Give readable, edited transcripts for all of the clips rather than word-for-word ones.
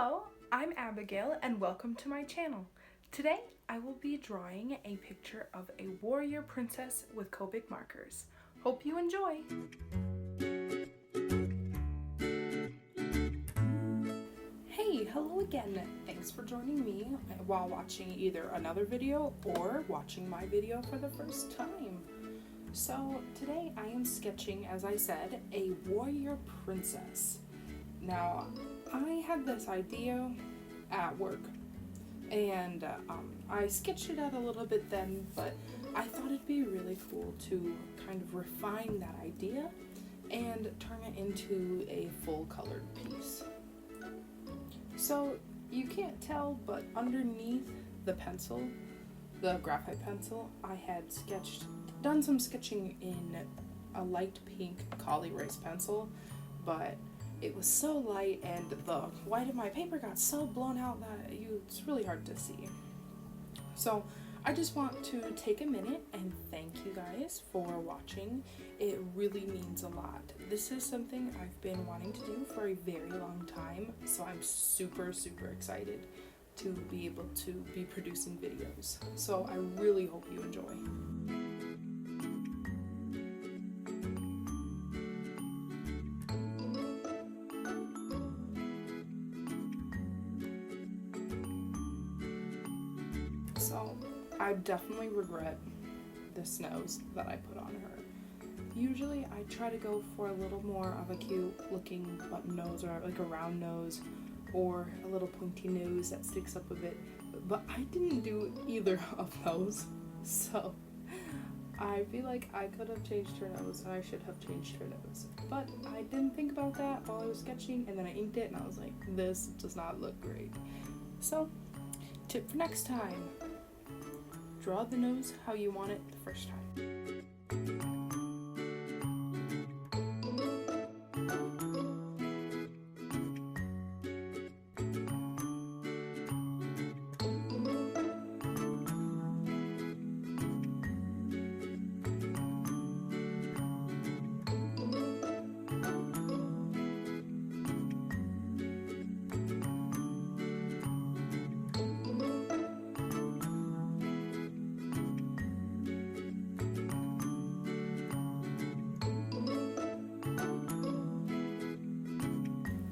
Hello, I'm Abigail and welcome to my channel. Today I will be drawing a picture of a warrior princess with Copic markers. Hope you enjoy! Hey, hello again! Thanks for joining me while watching either another video or watching my video for the first time. So today I am sketching, as I said, a warrior princess. Now, I had this idea at work, and I sketched it out a little bit then, but I thought it'd be really cool to kind of refine that idea and turn it into a full colored piece. So you can't tell, but underneath the pencil, the graphite pencil, I had done some sketching in a light pink Col-Erase pencil, but it was so light and the white of my paper got so blown out that it's really hard to see. So I just want to take a minute and thank you guys for watching. It really means a lot. This is something I've been wanting to do for a very long time, so I'm super excited to be able to be producing videos. So I really hope you enjoy. So I definitely regret this nose that I put on her. Usually I try to go for a little more of a cute looking button nose, or like a round nose, or a little pointy nose that sticks up a bit, but I didn't do either of those. So I feel like I could have changed her nose and I should have changed her nose, but I didn't think about that while I was sketching, and then I inked it and I was like, this does not look great. So tip for next time: draw the nose how you want it the first time.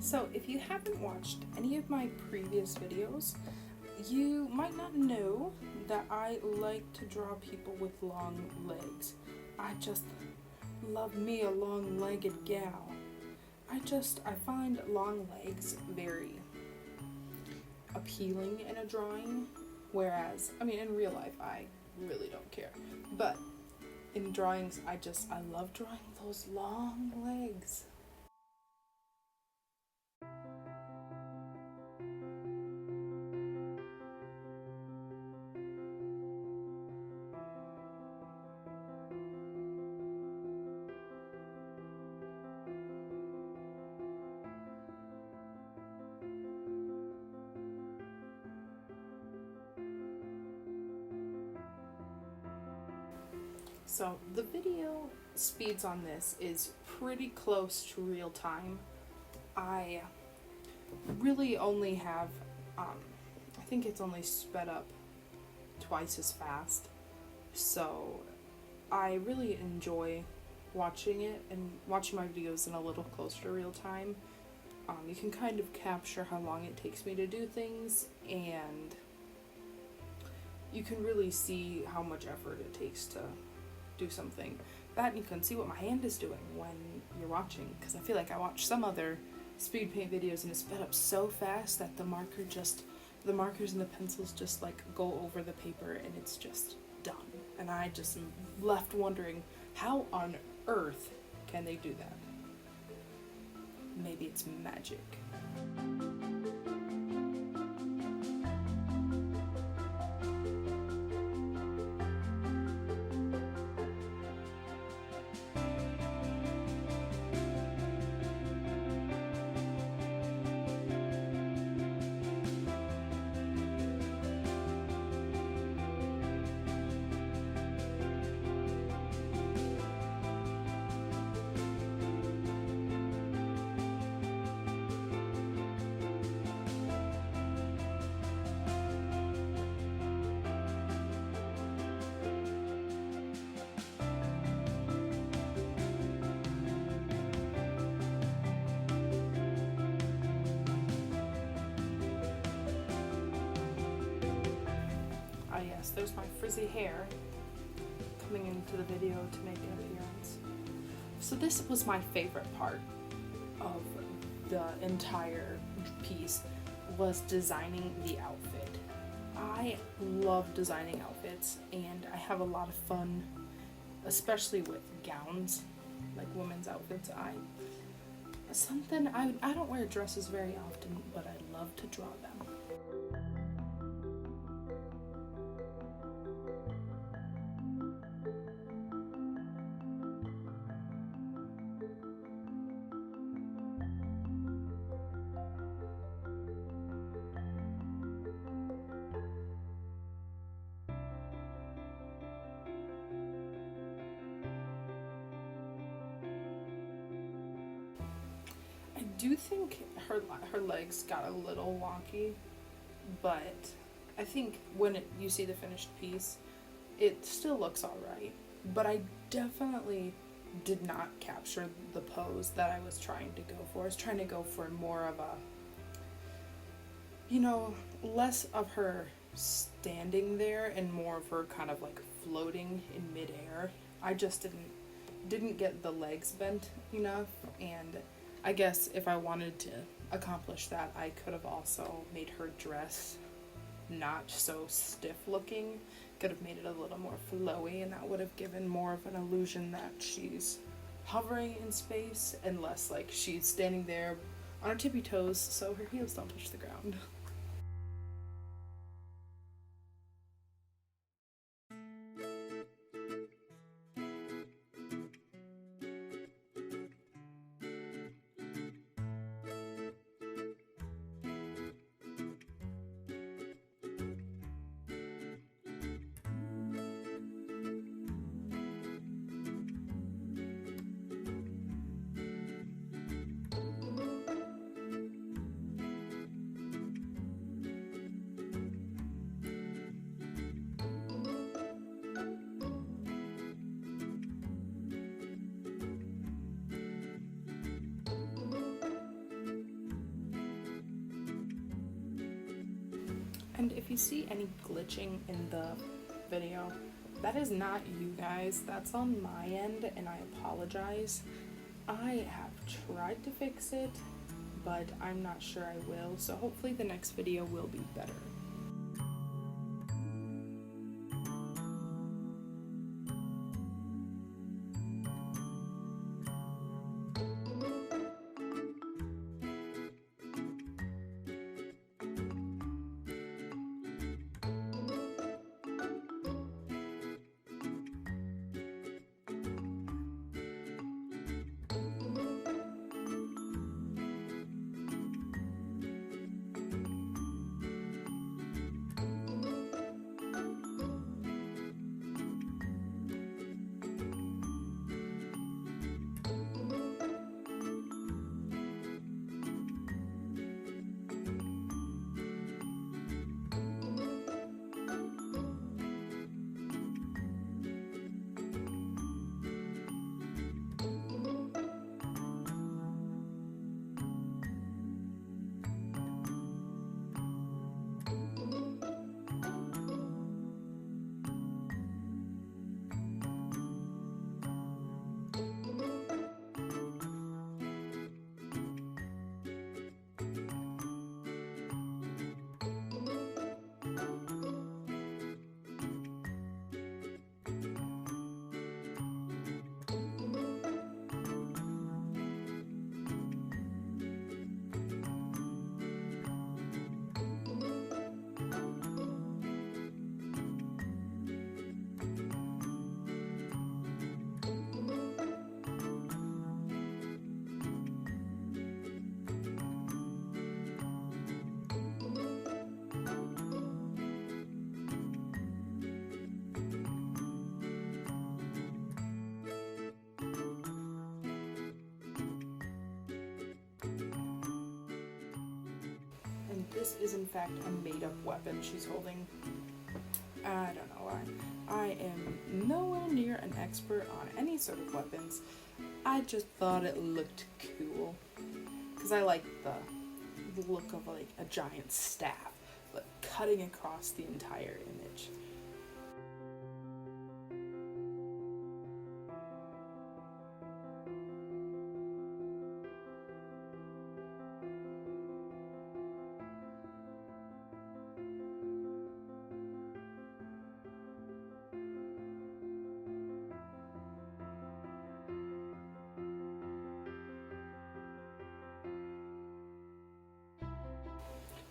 So if you haven't watched any of my previous videos, you might not know that I like to draw people with long legs. I just love me a long-legged gal. I find long legs very appealing in a drawing, whereas, I mean, in real life I really don't care. But in drawings, I love drawing those long legs. So the video speeds on this is pretty close to real time. I really only have, I think it's only sped up twice as fast. So I really enjoy watching it and watching my videos in a little closer to real time. You can kind of capture how long it takes me to do things, and you can really see how much effort it takes to do something. That you can see what my hand is doing when you're watching, because I feel like I watch some other speed paint videos and it's sped up so fast that the markers and the pencils just like go over the paper and it's just done. And I just am left wondering, how on earth can they do that? Maybe it's magic. yes, there's my frizzy hair coming into the video to make an appearance. So this was my favorite part of the entire piece, was designing the outfit. I love designing outfits, and I have a lot of fun, especially with gowns, like women's outfits. I don't wear dresses very often, but I love to draw them. I do think her legs got a little wonky, but I think when you see the finished piece, it still looks alright. But I definitely did not capture the pose that I was trying to go for. I was trying to go for more of a, less of her standing there and more of her kind of like floating in midair. I just didn't get the legs bent enough, and I guess if I wanted to accomplish that, I could have also made her dress not so stiff looking, could have made it a little more flowy, and that would have given more of an illusion that she's hovering in space and less like she's standing there on her tippy toes so her heels don't touch the ground. And if you see any glitching in the video, that is not you guys, that's on my end, and I apologize. I have tried to fix it, but I'm not sure I will, so hopefully the next video will be better. This is in fact a made-up weapon she's holding. I don't know why. I am nowhere near an expert on any sort of weapons. I just thought it looked cool. Because I like the look of like a giant staff, but cutting across the entire image.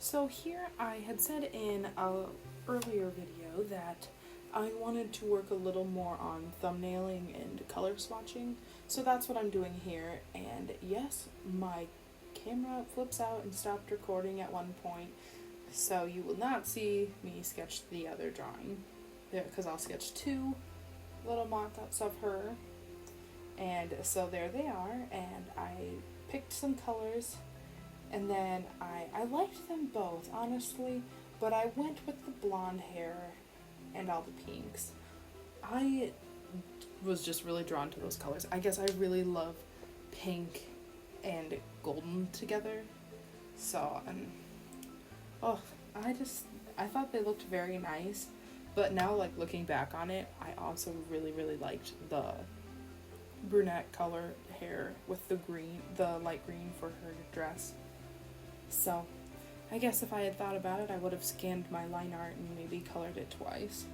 So here I had said in a earlier video that I wanted to work a little more on thumbnailing and color swatching, so that's what I'm doing here. And yes, my camera flips out and stopped recording at one point, so you will not see me sketch the other drawing there, because I'll sketch two little mock-ups of her. And so there they are, and I picked some colors, and then I liked them both, honestly, but I went with the blonde hair and all the pinks. I was just really drawn to those colors. I guess I really love pink and golden together. So, I thought they looked very nice, but now, like, looking back on it, I also really, really liked the brunette color hair with the green, the light green for her dress. So, I guess if I had thought about it, I would have scanned my line art and maybe colored it twice.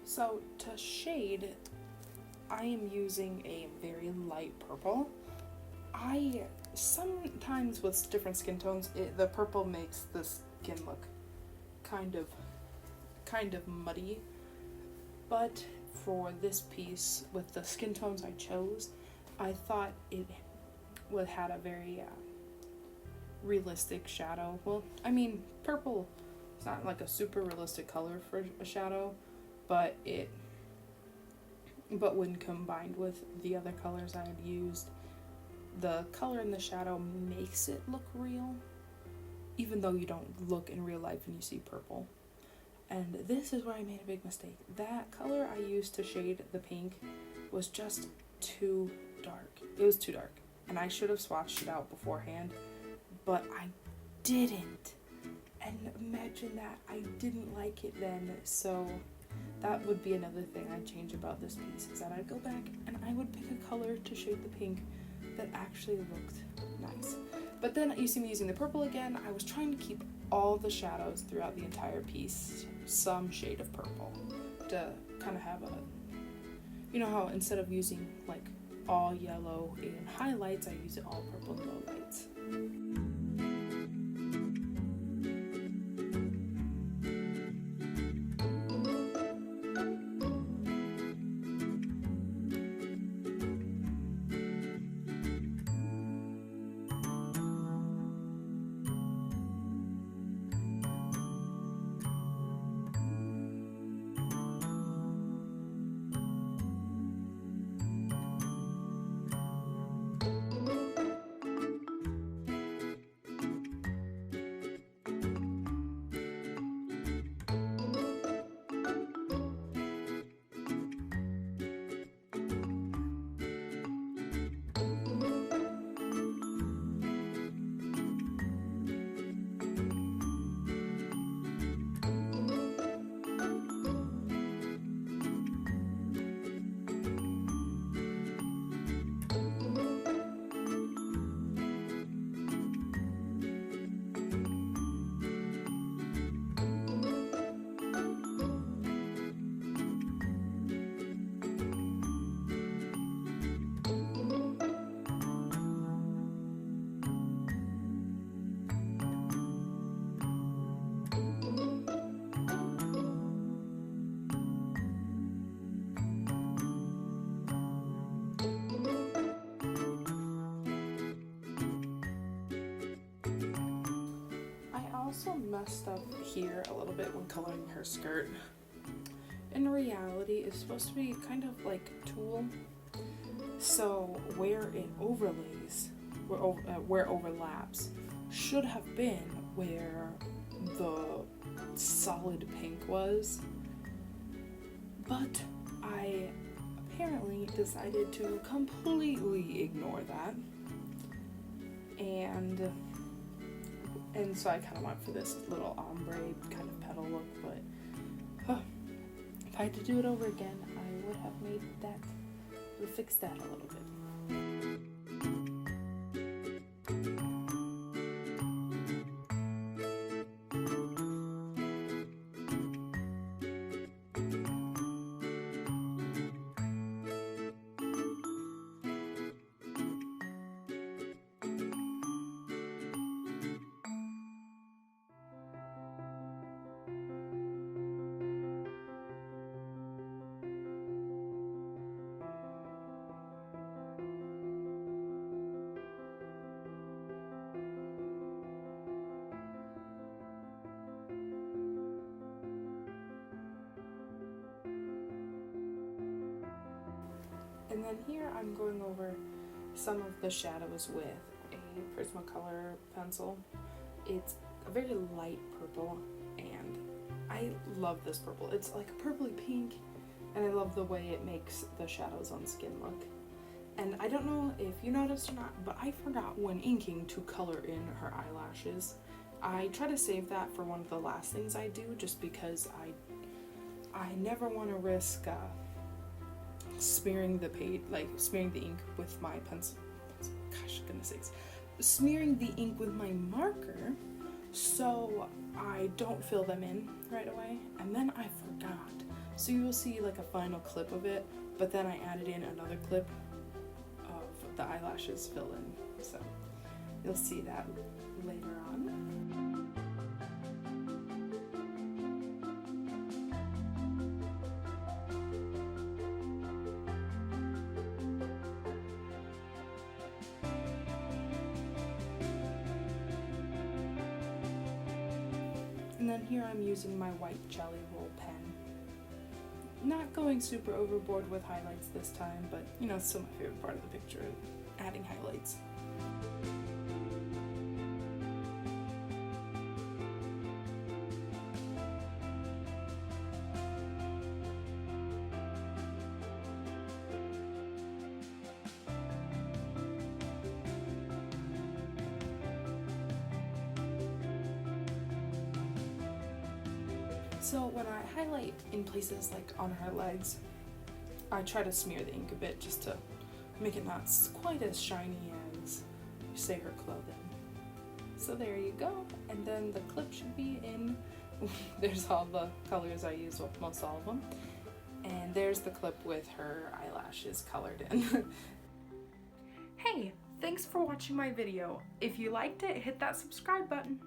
So to shade, I am using a very light purple. I sometimes with different skin tones, the purple makes the skin look kind of muddy, but for this piece with the skin tones I chose, I thought it had a very realistic shadow. Well, I mean, purple is not like a super realistic color for a shadow, but when combined with the other colors I had used, the color in the shadow makes it look real, even though you don't look in real life and you see purple. And this is where I made a big mistake. That color I used to shade the pink was just too dark. It was too dark, and I should have swatched it out beforehand, but I didn't. And imagine that, I didn't like it then, so that would be another thing I'd change about this piece, is that I'd go back and I would pick a color to shade the pink that actually looked nice. But then you see me using the purple again. I was trying to keep all the shadows throughout the entire piece some shade of purple to kind of have a, you know how instead of using like all yellow in highlights, I use it all purple in lowlights. also messed up here a little bit when coloring her skirt. In reality, it's supposed to be kind of like tulle, so where it overlays, where it overlaps, should have been where the solid pink was, but I apparently decided to completely ignore that, and so I kind of went for this little ombre kind of petal look, but if I had to do it over again, I would have made that, fixed that a little bit. And then here I'm going over some of the shadows with a Prismacolor pencil. It's a very light purple, and I love this purple. It's like a purpley pink, and I love the way it makes the shadows on skin look. And I don't know if you noticed or not, but I forgot when inking to color in her eyelashes. I try to save that for one of the last things I do, just because I never want to risk smearing the page, like smearing the ink with my pencil. Gosh, goodness sakes, smearing the ink with my marker, so I don't fill them in right away. And then I forgot, so you will see like a final clip of it, but then I added in another clip of the eyelashes fill in, so you'll see that later on. And then here I'm using my white Gellyroll pen. Not going super overboard with highlights this time, but you know, it's still my favorite part of the picture, adding highlights. So when I highlight in places like on her legs, I try to smear the ink a bit just to make it not quite as shiny as, say, her clothing. So there you go, and then the clip should be in. There's all the colors I use, well, most all of them, and there's the clip with her eyelashes colored in. Hey, thanks for watching my video. If you liked it, hit that subscribe button.